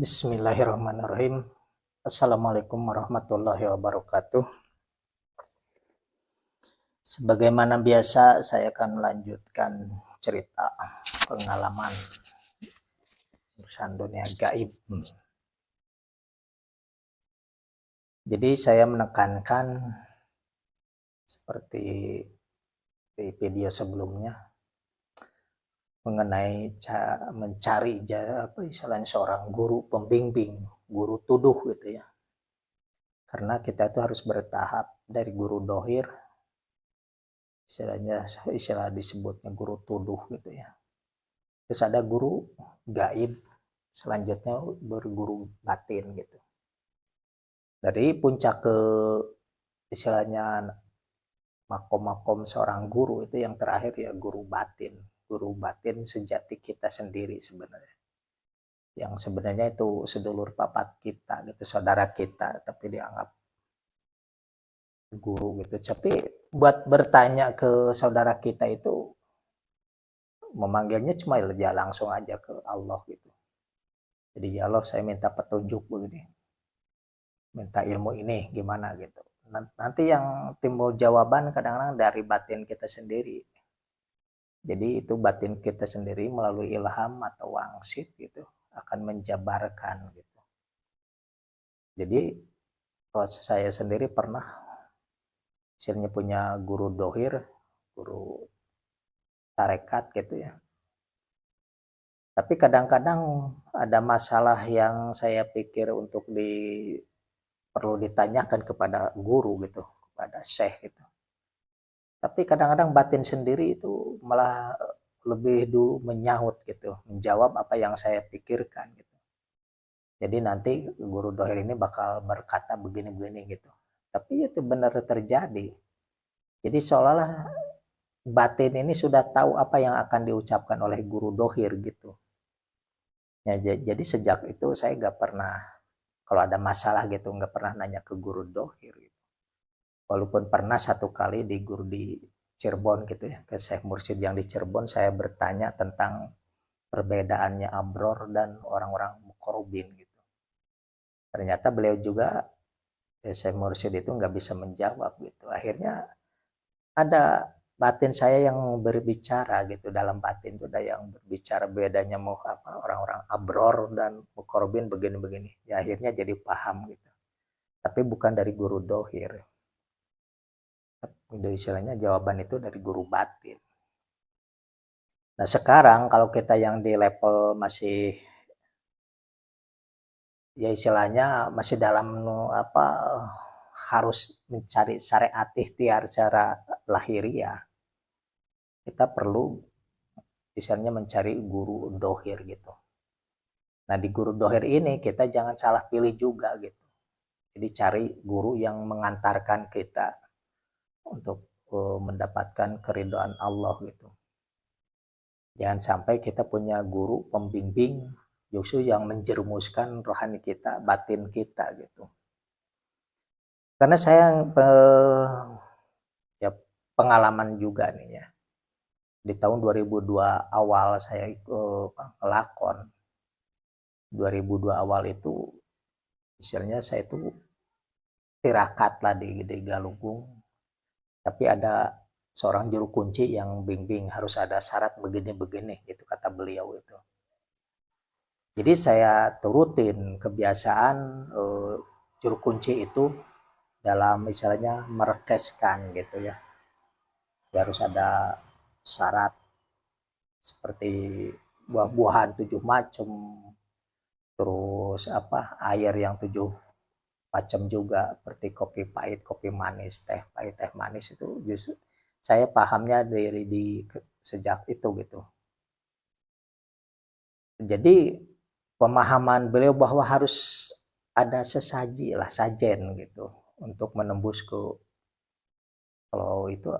Bismillahirrahmanirrahim. Assalamualaikum warahmatullahi wabarakatuh. Sebagaimana biasa, saya akan melanjutkan cerita pengalaman urusan dunia gaib. Jadi saya menekankan seperti di video sebelumnya mengenai mencari istilahnya seorang guru pembimbing, guru tuduh gitu ya. Karena kita itu harus bertahap dari guru dohir, istilah disebutnya guru tuduh gitu ya. Terus ada guru gaib, selanjutnya berguru batin gitu. Dari puncak ke istilahnya makom-makom seorang guru itu yang terakhir ya guru batin sejati kita sendiri sebenarnya. Yang sebenarnya itu sedulur papat kita gitu, saudara kita, tapi dianggap guru gitu. Tapi buat bertanya ke saudara kita itu memanggilnya cuma ya langsung aja ke Allah gitu. Jadi ya Allah, saya minta petunjuk begini, minta ilmu ini gimana gitu. Nanti yang timbul jawaban kadang-kadang dari batin kita sendiri. Jadi itu batin kita sendiri melalui ilham atau wangsit gitu akan menjabarkan gitu. Jadi kalau saya sendiri pernah istilahnya punya guru dohir, guru tarekat gitu ya. Tapi kadang-kadang ada masalah yang saya pikir untuk perlu ditanyakan kepada guru gitu, kepada syekh gitu. Tapi kadang-kadang batin sendiri itu malah lebih dulu menyahut gitu, menjawab apa yang saya pikirkan gitu. Jadi nanti guru dohir ini bakal berkata begini-begini gitu. Tapi itu benar terjadi. Jadi seolah-olah batin ini sudah tahu apa yang akan diucapkan oleh guru dohir gitu. Ya, jadi sejak itu saya nggak pernah, kalau ada masalah gitu nggak pernah nanya ke guru dohir gitu. Walaupun pernah satu kali di guru di Cirebon gitu ya, ke Syekh Mursyid yang di Cirebon, saya bertanya tentang perbedaannya abror dan orang-orang muqarrabin gitu. Ternyata beliau juga, Syekh Mursyid itu nggak bisa menjawab gitu. Akhirnya ada batin saya yang berbicara gitu, dalam batin itu ada yang berbicara bedanya mau apa orang-orang abror dan muqarrabin begini-begini. Ya akhirnya jadi paham gitu. Tapi bukan dari guru dohir. Itu istilahnya jawaban itu dari guru batin. Nah sekarang kalau kita yang di level masih ya istilahnya masih dalam apa harus mencari syariat ikhtiar secara lahiriah, kita perlu istilahnya mencari guru dohir gitu. Nah di guru dohir ini kita jangan salah pilih juga gitu. Jadi cari guru yang mengantarkan kita untuk mendapatkan keridhaan Allah gitu. Jangan sampai kita punya guru pembimbing justru yang menjerumuskan rohani kita, batin kita gitu. Karena saya ya pengalaman juga nih ya. Di tahun 2002 awal saya ngelakon. 2002 awal itu istilahnya saya itu tirakat lah di Galunggung. Tapi ada seorang juru kunci yang bimbing, harus ada syarat begini-begini gitu kata beliau itu. Jadi saya turutin kebiasaan juru kunci itu dalam istilahnya merekeskan gitu ya. Harus ada syarat seperti buah-buahan 7 macam, terus apa air yang 7 macam juga, seperti kopi pahit, kopi manis, teh pahit, teh manis, itu justru saya pahamnya di sejak itu gitu. Jadi pemahaman beliau bahwa harus ada sesaji lah, sajen gitu untuk menembus ke, kalau itu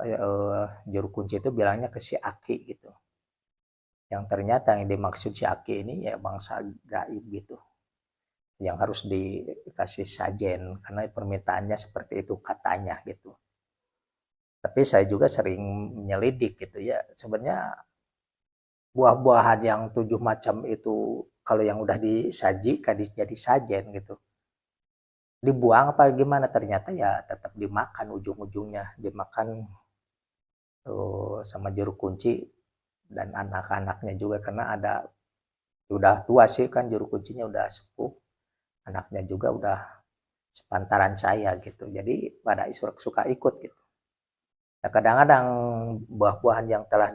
juru kunci itu bilangnya ke si aki gitu. Yang ternyata yang dimaksud si aki ini ya bangsa gaib gitu, yang harus dikasih sajen karena permintaannya seperti itu katanya gitu. Tapi saya juga sering menyelidik gitu ya, sebenarnya buah-buahan yang 7 macam itu kalau yang udah disajikan jadi sajen gitu, dibuang apa gimana, ternyata ya tetap dimakan, ujung-ujungnya dimakan sama jeruk kunci dan anak-anaknya juga, karena udah tua sih kan, jeruk kuncinya udah sepuh, anaknya juga udah sepantaran saya gitu, jadi pada suka ikut gitu. Nah, kadang-kadang buah-buahan yang telah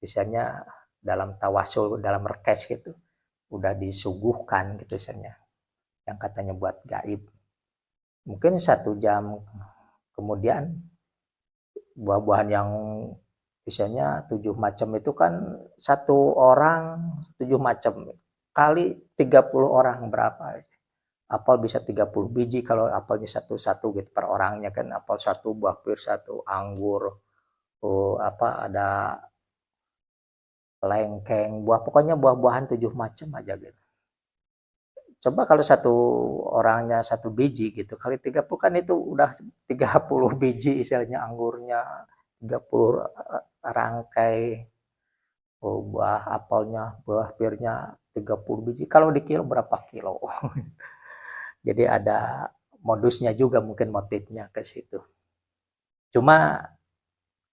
misalnya dalam tawasul, dalam rekes gitu, udah disuguhkan gitu misalnya, yang katanya buat gaib. Mungkin 1 jam kemudian buah-buahan yang misalnya 7 macam itu kan, 1 orang 7 macam kali 30 orang berapa? Apel bisa 30 biji kalau apelnya satu-satu gitu per orangnya kan, apel satu, buah pir satu, anggur, ada lengkeng, pokoknya buah-buahan 7 macam aja gitu. Coba kalau 1 orangnya 1 biji gitu, kali 30 kan itu udah 30 biji istilahnya anggurnya, 30 rangkai, buah apelnya, buah pirnya 30 biji. Kalau di kilo berapa kilo? Jadi ada modusnya juga, mungkin motifnya ke situ. Cuma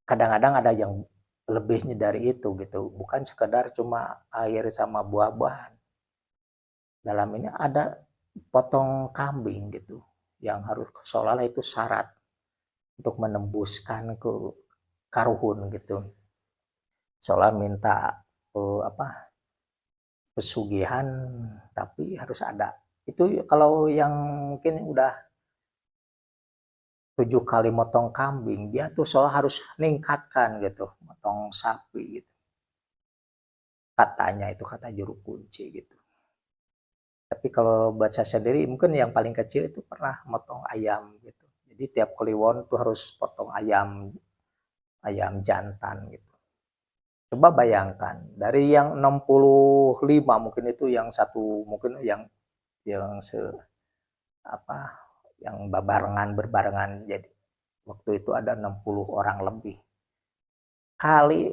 kadang-kadang ada yang lebihnya dari itu gitu, bukan sekedar cuma air sama buah-buahan. Dalam ini ada potong kambing gitu, yang harus seolah-olah itu syarat untuk menembuskan ke karuhun gitu. Seolah minta apa, pesugihan, tapi harus ada. Itu kalau yang mungkin udah 7 kali motong kambing, dia tuh soal harus ningkatkan gitu, motong sapi gitu. Katanya itu kata juru kunci gitu. Tapi kalau buat saya sendiri mungkin yang paling kecil itu pernah motong ayam gitu. Jadi tiap kliwon tuh harus potong ayam, ayam jantan gitu. Coba bayangkan dari yang 65 mungkin itu yang satu, mungkin yang apa, yang berbarengan, jadi waktu itu ada 60 orang lebih. Kali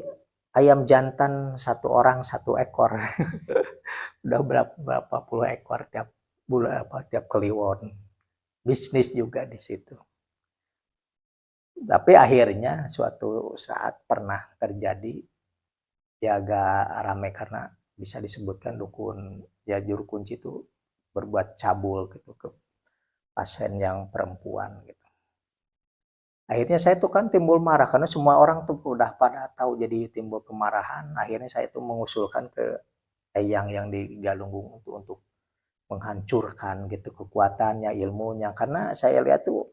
ayam jantan 1 orang 1 ekor. Udah berapa puluh ekor tiap bulan, tiap kliwon. Bisnis juga di situ. Tapi akhirnya suatu saat pernah terjadi, ya agak ramai karena bisa disebutkan dukun, ya juru kunci itu berbuat cabul gitu ke pasien yang perempuan gitu. Akhirnya saya tuh kan timbul marah karena semua orang tuh udah pada tahu, jadi timbul kemarahan. Akhirnya saya tuh mengusulkan ke Eyang yang di Galunggung untuk menghancurkan gitu kekuatannya, ilmunya. Karena saya lihat tuh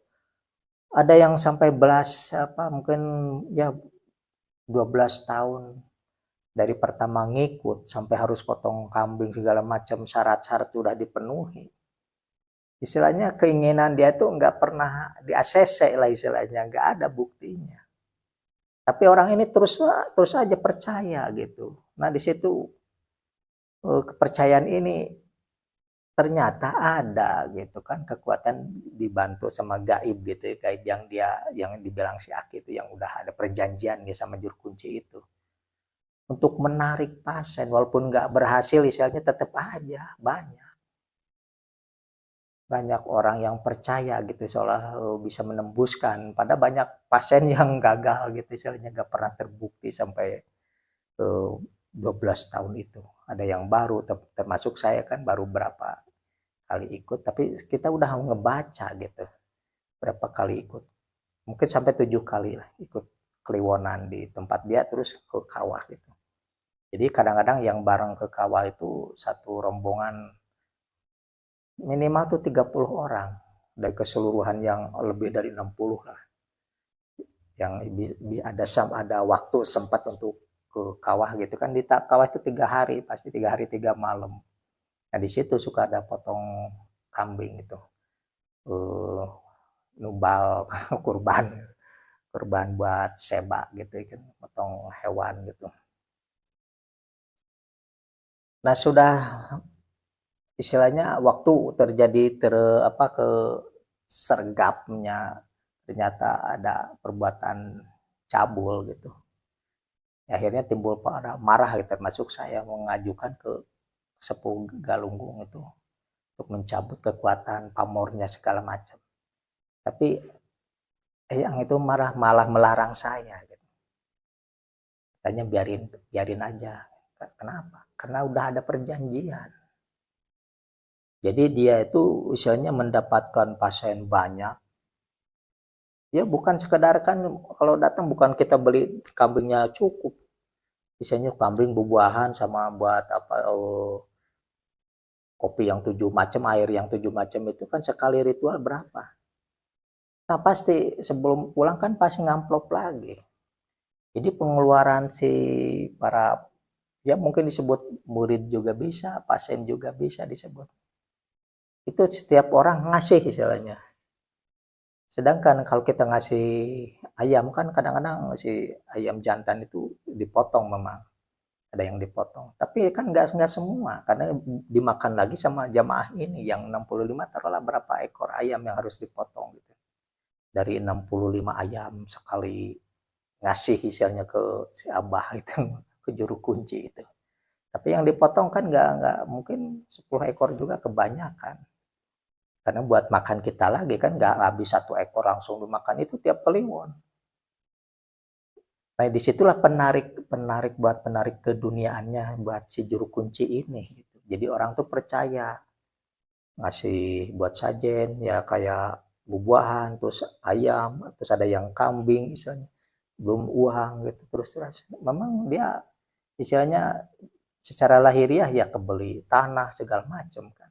ada yang sampai mungkin ya 12 tahun dari pertama ngikut sampai harus potong kambing segala macam, syarat-syarat sudah dipenuhi. Istilahnya keinginan dia tuh nggak pernah di-ACC lah istilahnya, nggak ada buktinya. Tapi orang ini terus aja percaya gitu. Nah di situ kepercayaan ini ternyata ada gitu kan, kekuatan dibantu sama gaib gitu ya, gaib yang dibilang si Aki itu, yang udah ada perjanjian ya sama juru kunci itu untuk menarik pasien, walaupun nggak berhasil istilahnya tetap aja banyak orang yang percaya gitu seolah bisa menembuskan, pada banyak pasien yang gagal gitu istilahnya, nggak pernah terbukti sampai 12 tahun itu. Ada yang baru, termasuk saya kan baru berapa kali ikut, tapi kita udah ngebaca gitu berapa kali ikut, mungkin sampai 7 kali lah ikut kliwonan di tempat dia terus ke kawah gitu. Jadi kadang-kadang yang bareng ke kawah itu satu rombongan minimal tuh 30 orang dari keseluruhan yang lebih dari 60 lah, yang ada waktu sempat untuk ke kawah gitu kan. Di kawah itu 3 hari, pasti 3 hari 3 malam. Nah di situ suka ada potong kambing itu, numbal kurban kurban buat seba gitu kan, potong hewan gitu. Nah sudah istilahnya waktu terjadi ke sergapnya, ternyata ada perbuatan cabul gitu. Akhirnya timbul pada marah gitu, termasuk saya mengajukan ke sepuh Galunggung itu untuk mencabut kekuatan pamornya segala macam. Tapi Eyang itu malah melarang saya gitu. Katanya biarin aja. Kenapa? Karena udah ada perjanjian. Jadi dia itu istilahnya mendapatkan pasien banyak. Ya bukan sekedar kan kalau datang bukan kita beli kambingnya cukup. Misalnya kambing buah-buahan sama buat apa kopi yang 7 macam, air yang 7 macam itu kan sekali ritual berapa? Nah pasti sebelum pulang kan pasti ngamplop lagi. Jadi pengeluaran si para ya mungkin disebut murid juga bisa, pasien juga bisa disebut. Itu setiap orang ngasih istilahnya. Sedangkan kalau kita ngasih ayam kan kadang-kadang si ayam jantan itu dipotong memang. Ada yang dipotong. Tapi kan nggak semua karena dimakan lagi sama jamaah ini yang 65 taruhlah berapa ekor ayam yang harus dipotong gitu. Dari 65 ayam sekali ngasih istilahnya ke si Abah itu ke juru kunci itu. Tapi yang dipotong kan nggak mungkin 10 ekor juga kebanyakan. Karena buat makan kita lagi kan nggak habis 1 ekor langsung dimakan itu tiap kliwon. Nah disitulah penarik keduniaannya buat si juru kunci ini. Gitu. Jadi orang tuh percaya ngasih buat sajen ya kayak buah-buahan, terus ayam, terus ada yang kambing misalnya, belum uang gitu terus. Memang dia istilahnya secara lahiriah ya kebeli tanah segala macam kan.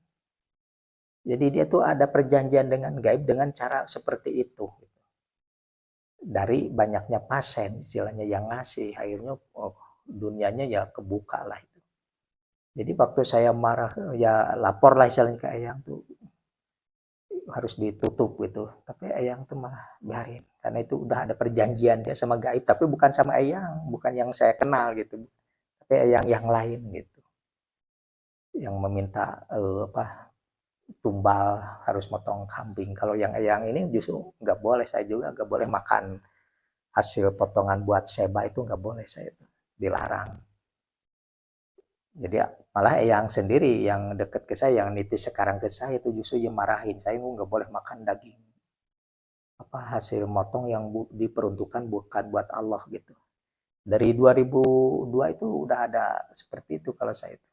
Jadi dia tuh ada perjanjian dengan gaib dengan cara seperti itu. Dari banyaknya pasien istilahnya yang ngasih, akhirnya dunianya ya kebuka lah itu. Jadi waktu saya marah ya lapor lah istilahnya ke Eyang tuh harus ditutup gitu. Tapi Eyang tuh malah biarin karena itu udah ada perjanjian dia sama gaib, tapi bukan sama Eyang, bukan yang saya kenal gitu. Tapi Eyang yang lain gitu. Yang meminta tumbal harus motong kambing. Kalau yang Eyang ini justru nggak boleh, saya juga nggak boleh makan hasil potongan buat seba itu nggak boleh, saya itu dilarang. Jadi malah Eyang sendiri yang deket ke saya, yang nitis sekarang ke saya itu justru yang marahin saya nggak boleh makan daging hasil motong yang diperuntukkan bukan buat Allah gitu. Dari 2002 itu udah ada seperti itu kalau saya itu.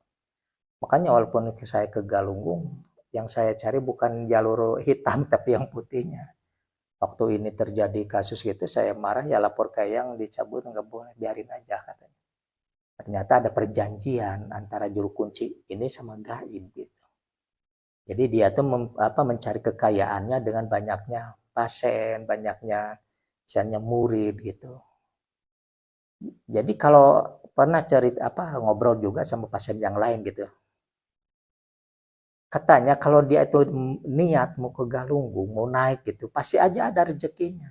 Makanya walaupun saya ke Galunggung, yang saya cari bukan jalur hitam tapi yang putihnya. Waktu ini terjadi kasus gitu saya marah ya lapor ke yang dicabut nggak boleh, biarin aja katanya. Ternyata ada perjanjian antara juru kunci ini sama gaib gitu. Jadi dia tuh mencari kekayaannya dengan banyaknya pasien, banyaknya misalnya murid gitu. Jadi kalau pernah ngobrol juga sama pasien yang lain gitu. Katanya kalau dia itu niat mau ke Galunggung, mau naik gitu, pasti aja ada rezekinya.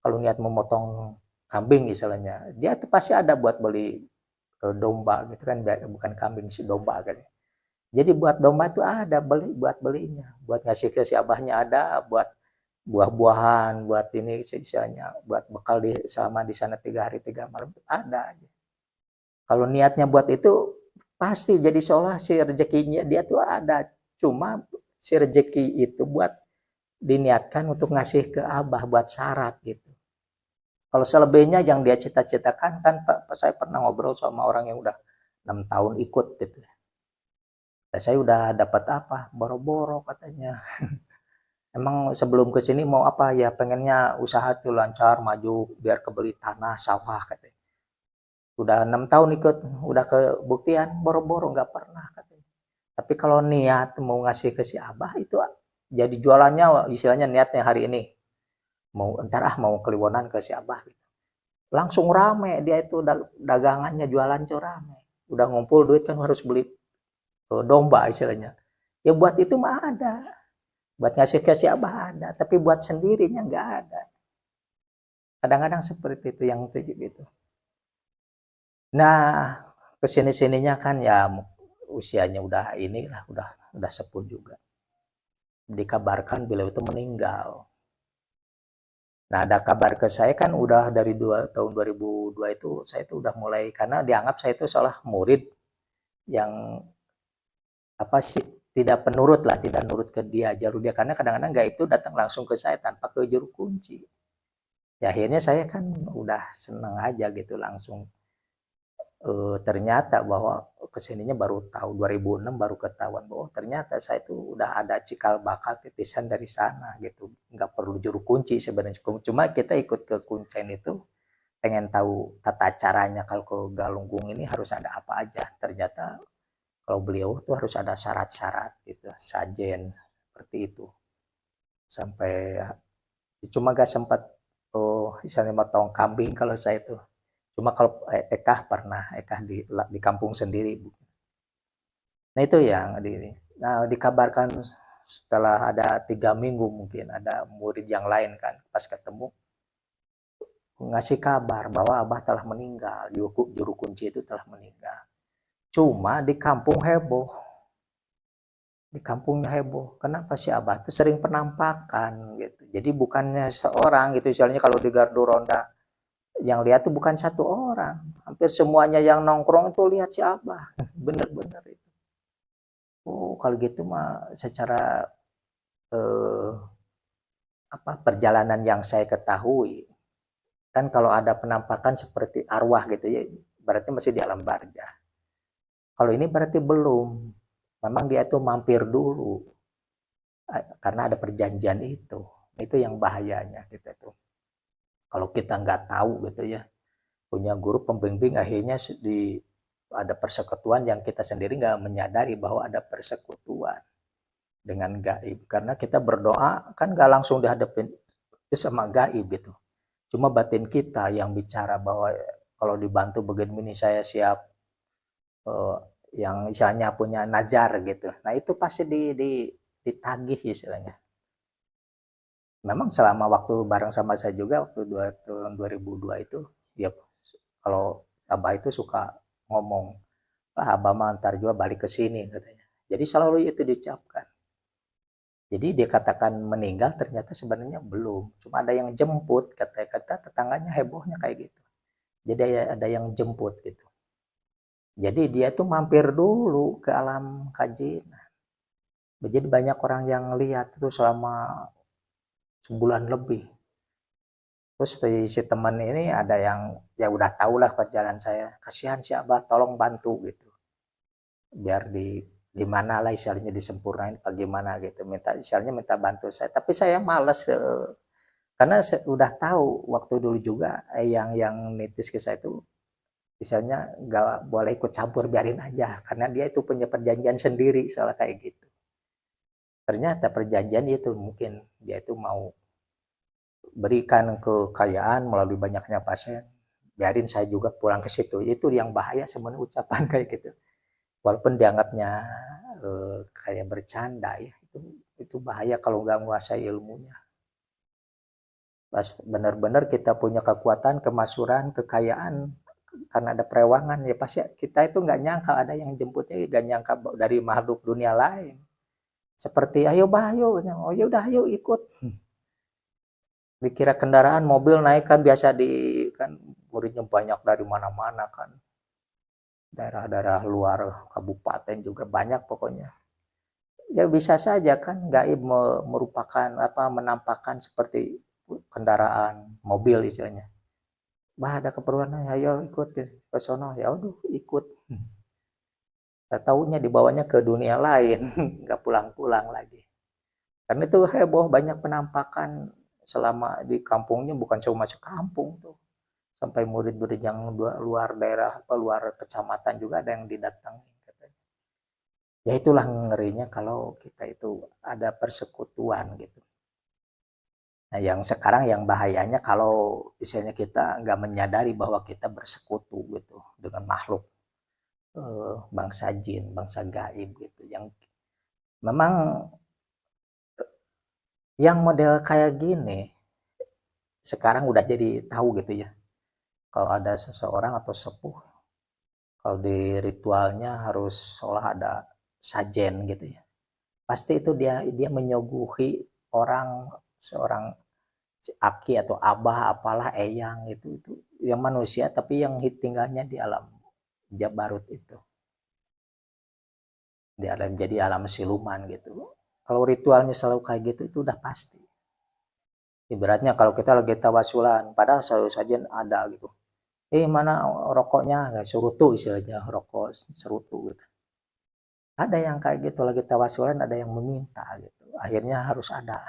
Kalau niat memotong kambing misalnya, dia tuh pasti ada buat beli domba gitu kan, bukan kambing si domba kan. Jadi buat domba itu ada buat belinya, buat ngasih ke si abahnya ada, buat buah-buahan, buat ini misalnya, buat bekal selama di sana 3 hari 3 malam ada aja. Kalau niatnya buat itu pasti jadi seolah si rezekinya dia tuh ada. Cuma si rezeki itu buat diniatkan untuk ngasih ke abah buat syarat gitu. Kalau selebihnya yang dia cita-citakan kan saya pernah ngobrol sama orang yang udah 6 tahun ikut gitu. Dan saya udah dapat apa? Boro-boro katanya. Emang sebelum ke sini mau apa ya, pengennya usaha tuh lancar, maju biar kebeli tanah, sawah katanya. Udah 6 tahun ikut, udah kebuktian boro-boro nggak pernah katanya. Tapi kalau niat mau ngasih ke si abah itu jadi jualannya istilahnya niatnya hari ini mau mau kliwonan ke si abah gitu. Langsung rame dia itu dagangannya jualan tuh rame. Udah ngumpul duit kan harus beli domba istilahnya. Ya buat itu mah ada. Buat ngasih ke si abah ada, tapi buat sendirinya nggak ada. Kadang-kadang seperti itu yang gitu. Nah, kesini-sininya kan ya usianya udah inilah, udah sepuh juga. Dikabarkan beliau itu meninggal. Nah, ada kabar ke saya kan udah dari tahun 2002 itu saya itu udah mulai, karena dianggap saya itu seolah murid yang apa sih, tidak penurut lah, tidak nurut ke dia, jalur dia, karena kadang-kadang gaib itu datang langsung ke saya tanpa ke juru kunci. Ya akhirnya saya kan udah seneng aja gitu langsung, ternyata bahwa kesininya baru tahu 2006 baru ketahuan bahwa ternyata saya itu udah ada cikal bakal titisan dari sana gitu, nggak perlu juru kunci sebenarnya, cuma kita ikut ke kuncen itu pengen tahu tata caranya kalau ke Galunggung ini harus ada apa aja. Ternyata kalau beliau tuh harus ada syarat-syarat gitu, sajen seperti itu. Sampai cuma gak sempat misalnya motong kambing kalau saya itu. Cuma kalau ekah pernah, ekah di kampung sendiri. Nah itu yang nah dikabarkan setelah ada 3 minggu mungkin ada murid yang lain kan pas ketemu ngasih kabar bahwa Abah telah meninggal, juru kunci itu telah meninggal. Cuma di kampung heboh, di kampungnya heboh. Kenapa sih Abah tuh sering penampakan gitu. Jadi bukannya seorang gitu, misalnya kalau di gardu ronda yang lihat tuh bukan satu orang, hampir semuanya yang nongkrong itu lihat si Abah. Bener-bener itu. Oh kalau gitu mah secara eh, apa perjalanan yang saya ketahui kan kalau ada penampakan seperti arwah gitu ya, berarti masih di alam barzah. Kalau ini berarti belum. Memang dia itu mampir dulu karena ada perjanjian itu. Itu yang bahayanya gitu tuh. Kalau kita nggak tahu gitu ya, punya guru pembimbing akhirnya di ada persekutuan yang kita sendiri nggak menyadari bahwa ada persekutuan dengan gaib. Karena kita berdoa kan nggak langsung dihadapin sama gaib gitu. Cuma batin kita yang bicara bahwa kalau dibantu begini saya siap, eh, yang misalnya punya nazar gitu. Nah itu pasti ditagih istilahnya. Memang selama waktu bareng sama saya juga waktu tahun 2002 itu, ya kalau Abah itu suka ngomong, ah Abah mah ntar juga balik ke sini katanya. Jadi selalu itu diucapkan. Jadi dia katakan meninggal ternyata sebenarnya belum. Cuma ada yang jemput, kata-kata tetangganya hebohnya kayak gitu. Jadi ada yang jemput gitu. Jadi dia tuh mampir dulu ke alam kajian. Jadi banyak orang yang lihat itu selama sebulan lebih. Terus si teman ini ada yang ya udah tahu lah perjalanan saya. Kasihan si Abah, tolong bantu gitu. Biar gimana lah istilahnya disempurnain bagaimana gitu. Minta istilahnya minta bantu saya. Tapi saya males karena saya udah tahu waktu dulu juga yang nitis ke saya itu misalnya nggak boleh ikut campur biarin aja karena dia itu punya perjanjian sendiri soal kayak gitu. Ternyata perjanjian itu mungkin dia itu mau berikan kekayaan melalui banyaknya pasien, biarin saya juga pulang ke situ. Itu yang bahaya sebenarnya ucapan kayak gitu. Walaupun dianggapnya kayak bercanda ya, itu bahaya kalau nggak menguasai ilmunya. Pas benar-benar kita punya kekuatan, kemasuran, kekayaan, karena ada perewangan ya pasti kita itu nggak nyangka ada yang jemputnya, nggak nyangka dari makhluk dunia lain. Seperti ayo bah ayo, oh ya udah ayo ikut. Dikira kendaraan mobil naik kan biasa di kan muridnya banyak dari mana-mana kan, daerah-daerah luar kabupaten juga banyak pokoknya. Ya bisa saja kan gaib merupakan apa menampakkan seperti kendaraan mobil istilahnya. Bah ada keperluan ayo ikut ke sono ya udah ikut. Tak tahunya dibawanya ke dunia lain, nggak pulang-pulang lagi. Karena itu heboh banyak penampakan selama di kampungnya bukan cuma sekampung tuh. Sampai murid-murid yang luar daerah apa luar kecamatan juga ada yang didatangi katanya. Ya itulah ngerinya kalau kita itu ada persekutuan gitu. Nah yang sekarang yang bahayanya kalau misalnya kita nggak menyadari bahwa kita bersekutu gitu dengan makhluk bangsa jin, bangsa gaib gitu. Yang memang yang model kayak gini sekarang udah jadi tahu gitu ya. Kalau ada seseorang atau sepuh, kalau di ritualnya harus seolah ada sajen gitu ya. Pasti itu dia dia menyuguhi orang seorang aki atau abah apalah eyang itu yang manusia tapi yang tinggalnya di alam Jabarut itu. jadi alam siluman gitu. Kalau ritualnya selalu kayak gitu itu udah pasti. Ibaratnya kalau kita lagi tawasulan, padahal selalu saja ada gitu. Mana rokoknya? Nggak serutu istilahnya, rokok serutu gitu. Ada yang kayak gitu lagi tawasulan, ada yang meminta gitu. Akhirnya harus ada.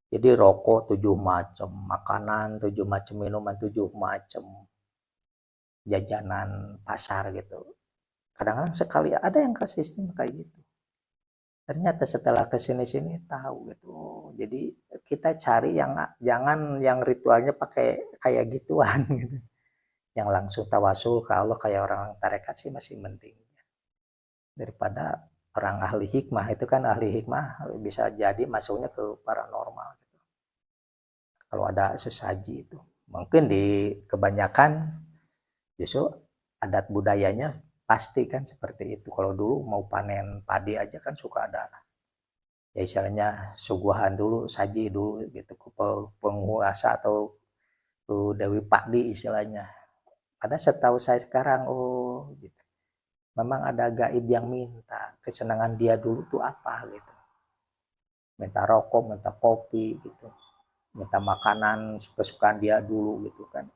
Jadi rokok 7 macam, makanan 7 macam, minuman 7 macam, jajanan pasar gitu. Kadang-kadang sekali ada yang ke sistem kayak gitu. Ternyata setelah ke sini-sini tahu gitu. Jadi kita cari yang jangan yang ritualnya pakai kayak gituan gitu. Yang langsung tawasul ke Allah kayak orang tarekat sih masih mending. Daripada orang ahli hikmah, itu kan ahli hikmah bisa jadi masuknya ke paranormal gitu. Kalau ada sesaji itu. Mungkin di kebanyakan justru adat budayanya pasti kan seperti itu. Kalau dulu mau panen padi aja kan suka ada ya istilahnya suguhan dulu, saji dulu gitu ke penguasa atau Dewi Pakdi istilahnya. Ada setahu saya sekarang gitu. Memang ada gaib yang minta kesenangan dia dulu tuh apa gitu. Minta rokok, minta kopi gitu. Minta makanan kesukaan dia dulu gitu kan.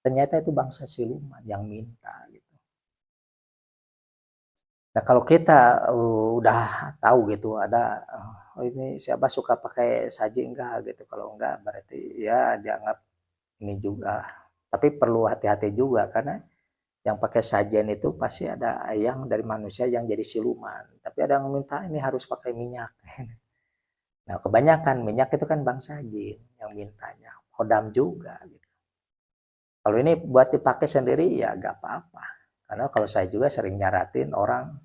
Ternyata itu bangsa siluman yang minta gitu. Nah kalau kita udah tahu gitu ada ini siapa suka pakai saji enggak gitu, kalau enggak berarti ya dianggap ini juga. Tapi perlu hati-hati juga karena yang pakai sajian itu pasti ada yang dari manusia yang jadi siluman. Tapi ada yang minta ini harus pakai minyak. Nah kebanyakan minyak itu kan bangsa jin yang mintanya, hodam juga gitu. Kalau ini buat dipakai sendiri ya gak apa-apa. Karena kalau saya juga sering nyaratin orang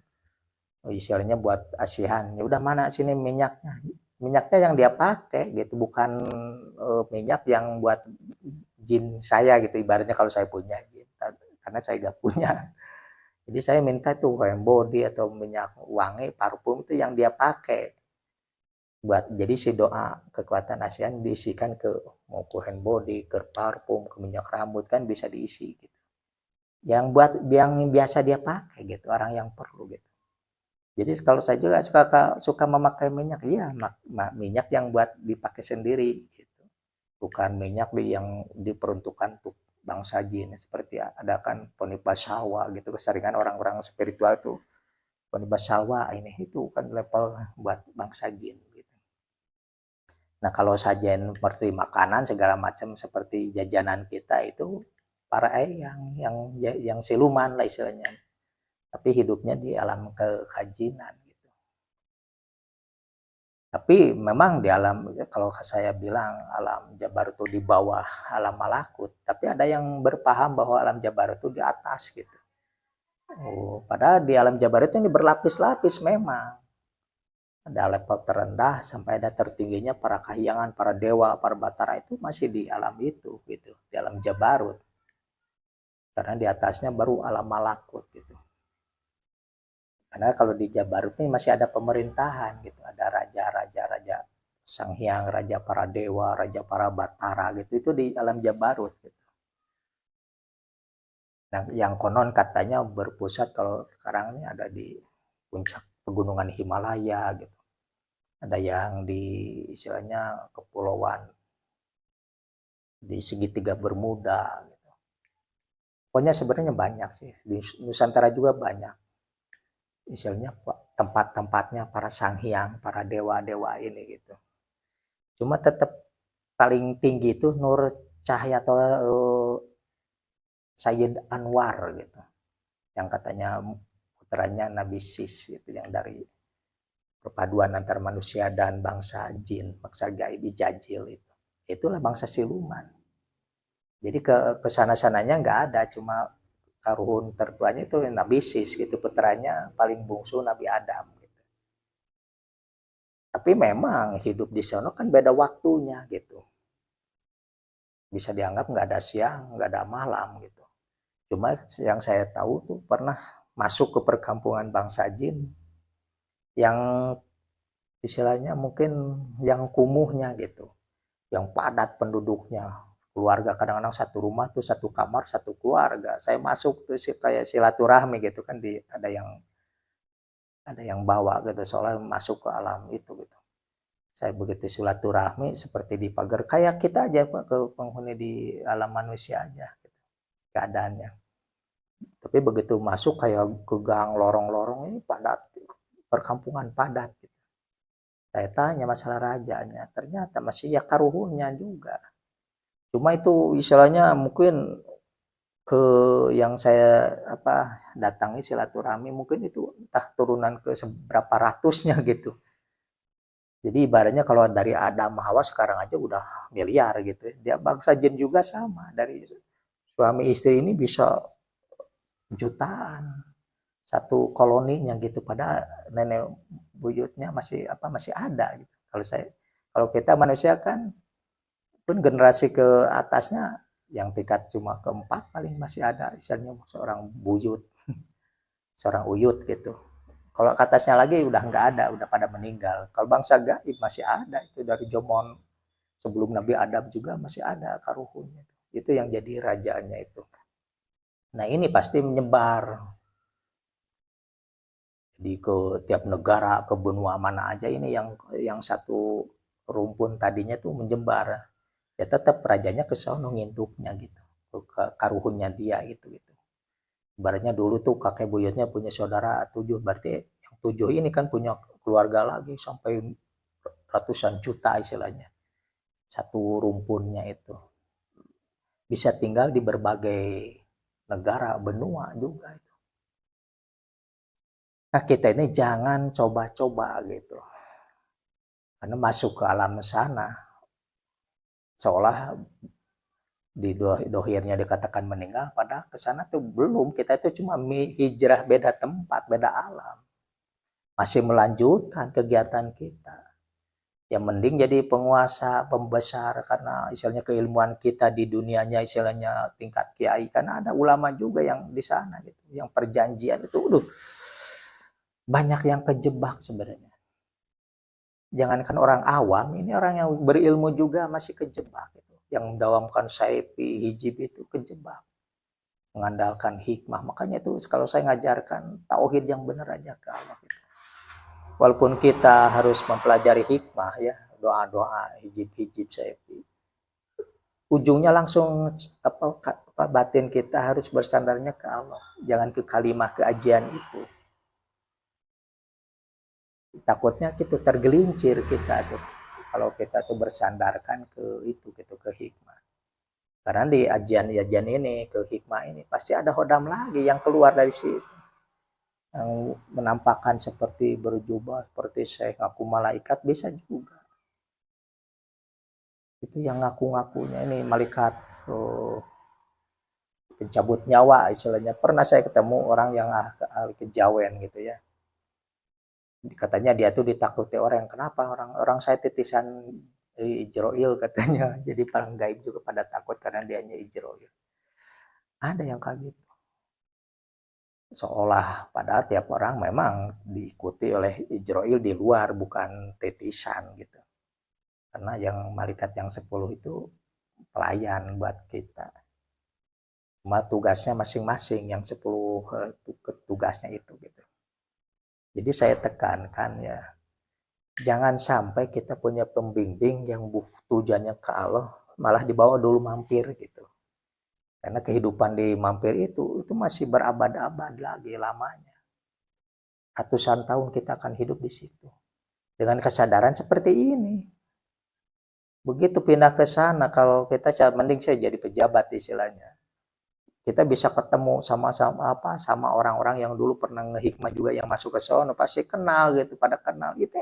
istilahnya buat asihan, ya udah mana sini minyaknya, minyaknya yang dia pakai gitu, bukan minyak yang buat jin saya gitu, ibaratnya kalau saya punya jin, karena saya gak punya. Jadi saya minta tuh kayak body atau minyak wangi, parfum itu yang dia pakai buat, jadi si doa kekuatan asihan diisikan ke mau ke hand body, ke parfum, ke minyak rambut kan bisa diisi gitu. Yang buat yang biasa dia pakai gitu, orang yang perlu gitu. Jadi kalau saya juga suka memakai minyak, iya minyak yang buat dipakai sendiri gitu. Bukan minyak yang diperuntukkan untuk bangsa jin seperti ada kan ponibas salwa gitu, keseringan orang-orang spiritual tuh ponibas salwa ini itu kan level buat bangsa jin gitu. Nah kalau sajian seperti makanan segala macam seperti jajanan kita itu para yang siluman lah istilahnya, tapi hidupnya di alam kekajinan. Tapi memang di alam, kalau saya bilang alam Jabar itu di bawah alam malakut, tapi ada yang berpaham bahwa alam Jabar itu di atas gitu. Padahal di alam Jabar itu ini berlapis-lapis memang. Ada level terendah sampai ada tertingginya para kahyangan, para dewa, para batara itu masih di alam itu gitu, di alam Jabarut. Karena di atasnya baru alam malakut gitu. Karena kalau di Jabarut ini masih ada pemerintahan gitu, ada raja Sang Hyang, raja para dewa, raja para batara gitu, itu di alam Jabarut gitu. Nah, yang konon katanya berpusat kalau sekarang ini ada di puncak pegunungan Himalaya gitu. Ada yang di istilahnya kepulauan di segitiga Bermuda gitu. Pokoknya sebenarnya banyak sih, di Nusantara juga banyak. Istilahnya tempat-tempatnya para sang hyang, para dewa-dewa ini gitu. Cuma tetap paling tinggi itu Nur Cahya atau Sayyid Anwar gitu. Yang katanya putranya Nabi Sis gitu, yang dari perpaduan antar manusia dan bangsa jin, bangsa gaib Jajil itu. Itulah bangsa siluman. Jadi ke sana-sananya nggak ada, cuma karuhun tertuanya itu Nabi Sis gitu, putranya paling bungsu Nabi Adam gitu. Tapi memang hidup di sana kan beda waktunya gitu. Bisa dianggap nggak ada siang, nggak ada malam gitu. Cuma yang saya tahu tuh pernah masuk ke perkampungan bangsa jin yang istilahnya mungkin yang kumuhnya gitu, yang padat penduduknya, keluarga kadang-kadang satu rumah tuh satu kamar satu keluarga. Saya masuk tuh kayak silaturahmi gitu kan, ada yang ada yang bawa gitu seolah masuk ke alam itu gitu. Saya begitu silaturahmi seperti di pagar kayak kita aja Pak ke penghuni di alam manusia aja gitu, keadaannya. Tapi begitu masuk kayak ke gang lorong-lorong ini padat, perkampungan padat gitu. Saya tanya masalah rajanya, ternyata masih ya karuhunnya juga. Cuma itu istilahnya mungkin ke yang saya datangi silaturahmi mungkin itu entah turunan ke seberapa ratusnya gitu. Jadi ibaratnya kalau dari Adam Hawa sekarang aja udah miliar gitu ya. Dia bangsa jin juga sama dari suami istri ini bisa jutaan satu koloninya gitu pada nenek buyutnya masih ada gitu. Kalau kita manusia kan pun generasi ke atasnya yang tingkat cuma keempat paling masih ada misalnya seorang buyut, seorang uyut gitu. Kalau ke atasnya lagi udah nggak ada, udah pada meninggal. Kalau bangsa gaib masih ada itu dari zaman sebelum Nabi Adam juga masih ada karuhunnya. Itu yang jadi rajanya itu. Nah ini pasti menyebar. Jadi ke tiap negara, ke benua mana aja ini yang satu rumpun tadinya tuh menyebar. Ya tetap rajanya ke sono nginduknya gitu. Ke karuhunnya dia gitu. Ibaratnya dulu tuh kakek buyutnya punya saudara 7, berarti yang 7 ini kan punya keluarga lagi sampai ratusan juta istilahnya. Satu rumpunnya itu. Bisa tinggal di berbagai negara, benua juga itu. Nah kita ini jangan coba-coba gitu. Karena masuk ke alam sana, seolah di dohirnya dikatakan meninggal, padahal ke sana tuh belum. Kita itu cuma hijrah beda tempat, beda alam. Masih melanjutkan kegiatan kita. Yang mending jadi penguasa, pembesar, karena istilahnya keilmuan kita di dunianya istilahnya tingkat kiai, karena ada ulama juga yang di sana gitu, yang perjanjian itu banyak yang kejebak sebenarnya. Jangankan orang awam, ini orang yang berilmu juga masih kejebak gitu. Yang mendawamkan saipi, hijib itu kejebak. Mengandalkan hikmah. Makanya itu kalau saya ngajarkan tauhid yang benar aja ke Allah gitu. Walaupun kita harus mempelajari hikmah ya, doa-doa, hijib-hijib saipi. Ujungnya langsung batin kita harus bersandarnya ke Allah. Jangan ke kalimah keajian itu. Takutnya gitu tergelincir kita tuh kalau kita tuh bersandarkan ke itu gitu, ke hikmah. Karena di ajian-ajian ini ke hikmah ini pasti ada hodam lagi yang keluar dari situ, yang menampakkan seperti berjubah seperti syekh ngaku malaikat bisa juga. Itu yang ngaku-ngakunya ini malaikat pencabut nyawa istilahnya. Pernah saya ketemu orang yang ahli kejawen gitu ya, katanya dia tuh ditakuti orang. Kenapa? Orang saya titisan Ijroil katanya. Jadi orang gaib juga pada takut karena dianya Ijroil. Ada yang kayak gitu. Seolah padahal tiap orang memang diikuti oleh Ijroil di luar, bukan titisan gitu. Karena yang malaikat yang 10 itu pelayan buat kita. Cuma tugasnya masing-masing, yang 10 tugasnya itu gitu. Jadi saya tekankan ya, jangan sampai kita punya pembimbing yang tujuannya ke Allah, malah dibawa dulu mampir gitu. Karena kehidupan di mampir itu masih berabad-abad lagi lamanya. Ratusan tahun kita akan hidup di situ. Dengan kesadaran seperti ini. Begitu pindah ke sana, kalau kita mending saya jadi pejabat istilahnya. Kita bisa ketemu sama orang-orang yang dulu pernah ngehikmah juga yang masuk ke sana, pasti kenal gitu, pada kenal gitu.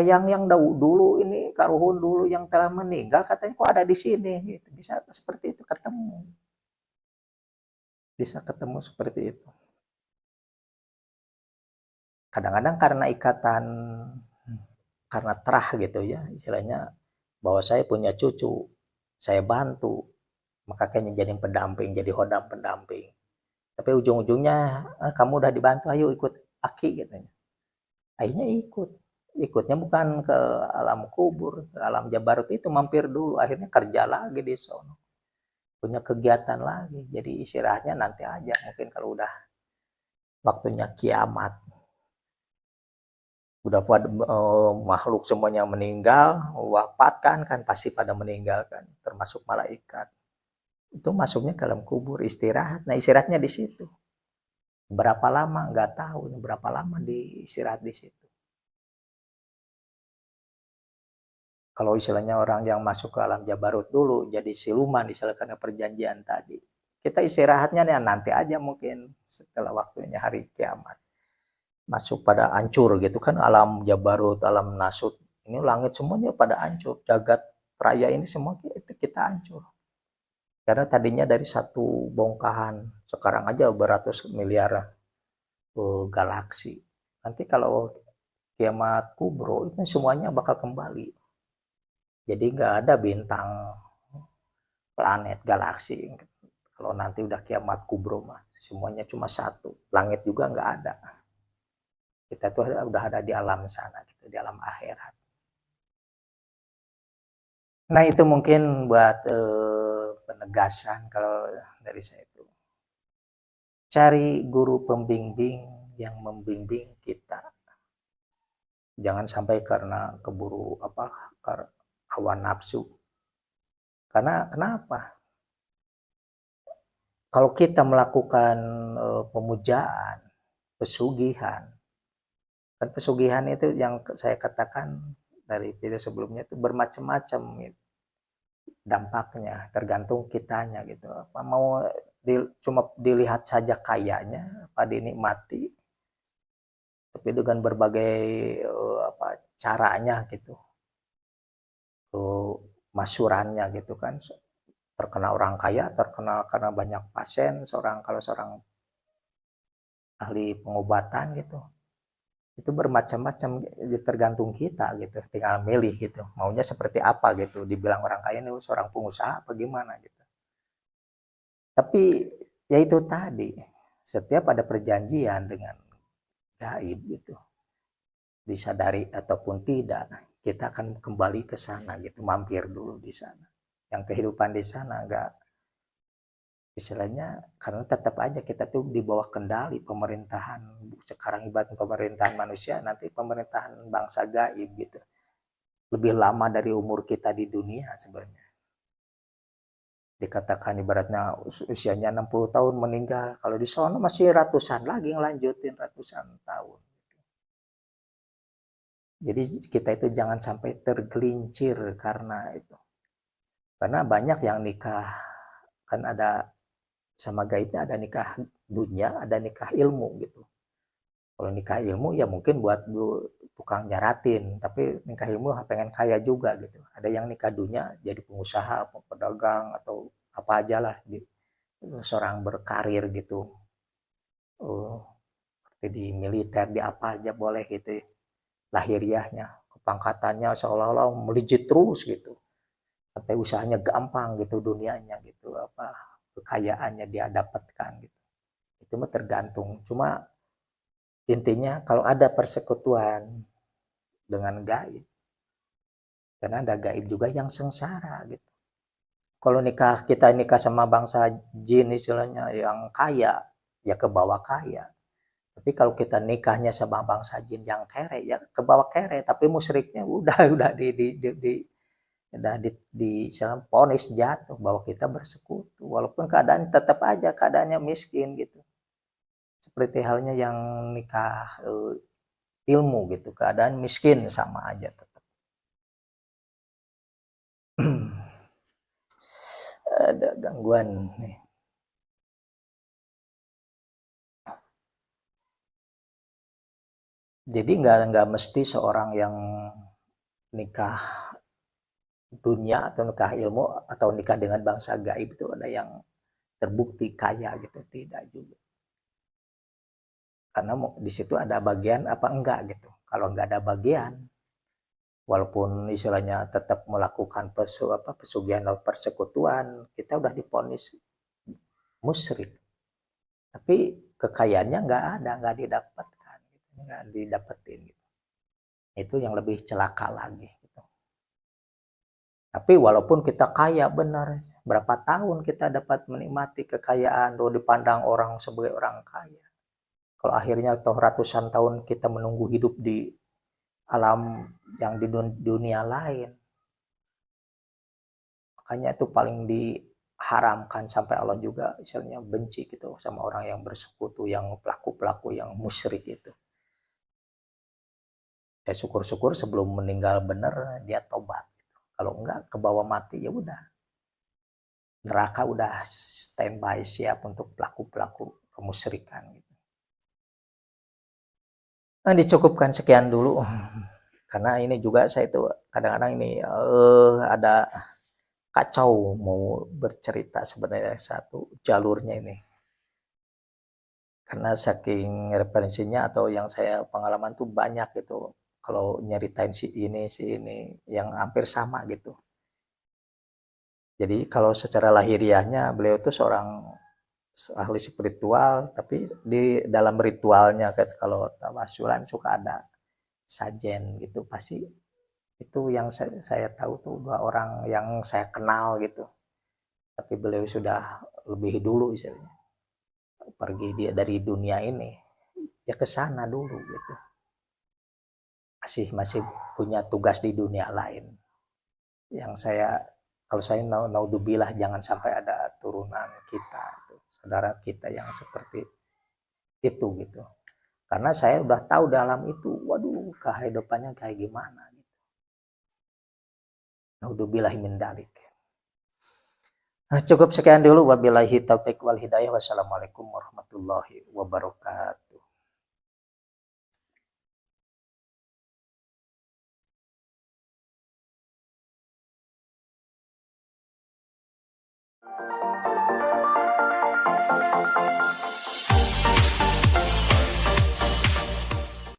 Yang dulu ini karuhun dulu yang telah meninggal katanya kok ada di sini gitu. Bisa seperti itu ketemu. Bisa ketemu seperti itu. Kadang-kadang karena ikatan, karena terah gitu ya, istilahnya bahwa saya punya cucu, saya bantu, maka kayaknya jadi pendamping, jadi hodam pendamping. Tapi ujung-ujungnya kamu udah dibantu, ayo ikut aki gitu. Akhirnya ikutnya bukan ke alam kubur, ke alam Jabarut itu mampir dulu, akhirnya kerja lagi di sono, punya kegiatan lagi. Jadi istirahatnya nanti aja, mungkin kalau udah waktunya kiamat. udah pada makhluk semuanya meninggal, wafat kan pasti pada meninggal kan, termasuk malaikat. Itu masuknya ke dalam kubur, istirahat. Nah, istirahatnya di situ. Berapa lama nggak tahu, berapa lama istirahat di situ. Kalau istilahnya orang yang masuk ke alam Jabarut dulu jadi siluman istilahnya karena perjanjian tadi. Kita istirahatnya nih nanti aja mungkin setelah waktunya hari kiamat. Masuk pada hancur gitu kan alam Jabarut, alam Nasut. Ini langit semuanya pada hancur. Jagat raya ini semua kita hancur. Karena tadinya dari satu bongkahan, sekarang aja beratus miliar galaksi. Nanti kalau kiamat kubro itu semuanya bakal kembali. Jadi nggak ada bintang, planet, galaksi. Kalau nanti udah kiamat kubro mah semuanya cuma satu. Langit juga nggak ada. Kita tuh udah ada di alam sana, gitu, di alam akhirat. Nah itu mungkin buat penegasan kalau dari saya itu. Cari guru pembimbing yang membimbing kita. Jangan sampai karena keburu hawa nafsu. Karena kenapa? Kalau kita melakukan pemujaan, pesugihan, kan pesugihan itu yang saya katakan dari video sebelumnya itu bermacam-macam gitu. Dampaknya tergantung kitanya gitu. Apa mau cuma dilihat saja kayanya, apa dinikmati, tapi dengan berbagai caranya gitu, masyurannya gitu kan, terkenal orang kaya, terkenal karena banyak pasien, kalau seorang ahli pengobatan gitu, itu bermacam-macam, tergantung kita gitu, tinggal milih gitu, maunya seperti apa gitu, dibilang orang kaya ini seorang pengusaha apa gimana gitu. Tapi ya itu tadi, setiap ada perjanjian dengan gaib gitu, disadari ataupun tidak, kita akan kembali ke sana gitu, mampir dulu di sana. Yang kehidupan di sana enggak, istilahnya karena tetap aja kita tuh di bawah kendali pemerintahan, sekarang ibarat pemerintahan manusia, nanti pemerintahan bangsa gaib gitu. Lebih lama dari umur kita di dunia sebenarnya. Dikatakan ibaratnya usianya 60 tahun meninggal, kalau di sana masih ratusan lagi yang lanjutin ratusan tahun. Jadi kita itu jangan sampai tergelincir karena itu. Karena banyak yang nikah, kan ada sama gaibnya, ada nikah dunia, ada nikah ilmu gitu. Kalau nikah ilmu ya mungkin buat tukang nyaratin, tapi nikah ilmu pengen kaya juga gitu. Ada yang nikah dunia jadi pengusaha, pedagang atau apa aja lah, seorang berkarir gitu. Seperti di militer, di apa aja boleh gitu. Lahiriahnya, kepangkatannya seolah-olah melejit terus gitu. Sampai usahanya gampang gitu, dunianya gitu, kekayaannya dia dapatkan gitu. Itu mah tergantung. Cuma intinya kalau ada persekutuan dengan gaib, karena ada gaib juga yang sengsara gitu. Kalau kita nikah sama bangsa jin istilahnya yang kaya, ya ke bawah kaya. Tapi kalau kita nikahnya sama bangsa jin yang kere, ya ke bawah kere. Tapi musyriknya udah di ponis jatuh bahwa kita bersekutu. Walaupun keadaan tetap aja keadaannya miskin gitu. Seperti halnya yang nikah ilmu gitu, keadaan miskin sama aja tetap. Ada gangguan nih. Jadi nggak mesti seorang yang nikah dunia atau nikah ilmu atau nikah dengan bangsa gaib itu ada yang terbukti kaya gitu, tidak juga. Karena di situ ada bagian apa enggak gitu. Kalau enggak ada bagian, walaupun istilahnya tetap melakukan pesugihan atau persekutuan, kita udah diponis musyrik. Tapi kekayaannya nggak didapatkan, nggak didapetin gitu. Itu yang lebih celaka lagi gitu. Tapi walaupun kita kaya benar, berapa tahun kita dapat menikmati kekayaan, dipandang orang sebagai orang kaya. Kalau akhirnya atau ratusan tahun kita menunggu hidup di alam yang di dunia lain. Makanya itu paling diharamkan, sampai Allah juga misalnya benci gitu sama orang yang bersekutu, yang pelaku-pelaku yang musyrik itu. Ya syukur-syukur sebelum meninggal bener dia tobat gitu. Kalau enggak ke bawah mati ya udah. Neraka udah standby siap untuk pelaku-pelaku kemusyrikan gitu. Nah, dicukupkan sekian dulu. Karena ini juga saya itu kadang-kadang ini ada kacau mau bercerita sebenarnya satu jalurnya ini. Karena saking referensinya atau yang saya pengalaman tuh banyak gitu. Kalau nyeritain si ini yang hampir sama gitu. Jadi kalau secara lahiriahnya beliau tuh seorang ahli spiritual, tapi di dalam ritualnya kalau tawasulan suka ada sajen gitu, pasti itu yang saya tahu tuh 2 orang yang saya kenal gitu. Tapi beliau sudah lebih dulu misalnya pergi dia dari dunia ini, ya ke sana dulu gitu. Masih punya tugas di dunia lain. Yang kalau saya naudzubillah jangan sampai ada turunan kita, saudara kita yang seperti itu gitu. Karena saya udah tahu dalam itu, waduh kehidupannya kayak gimana gitu. Naudzubillah min dzalik. Nah, cukup sekian dulu, wabillahi taufiq wal hidayah. Wassalamualaikum warahmatullahi wabarakatuh.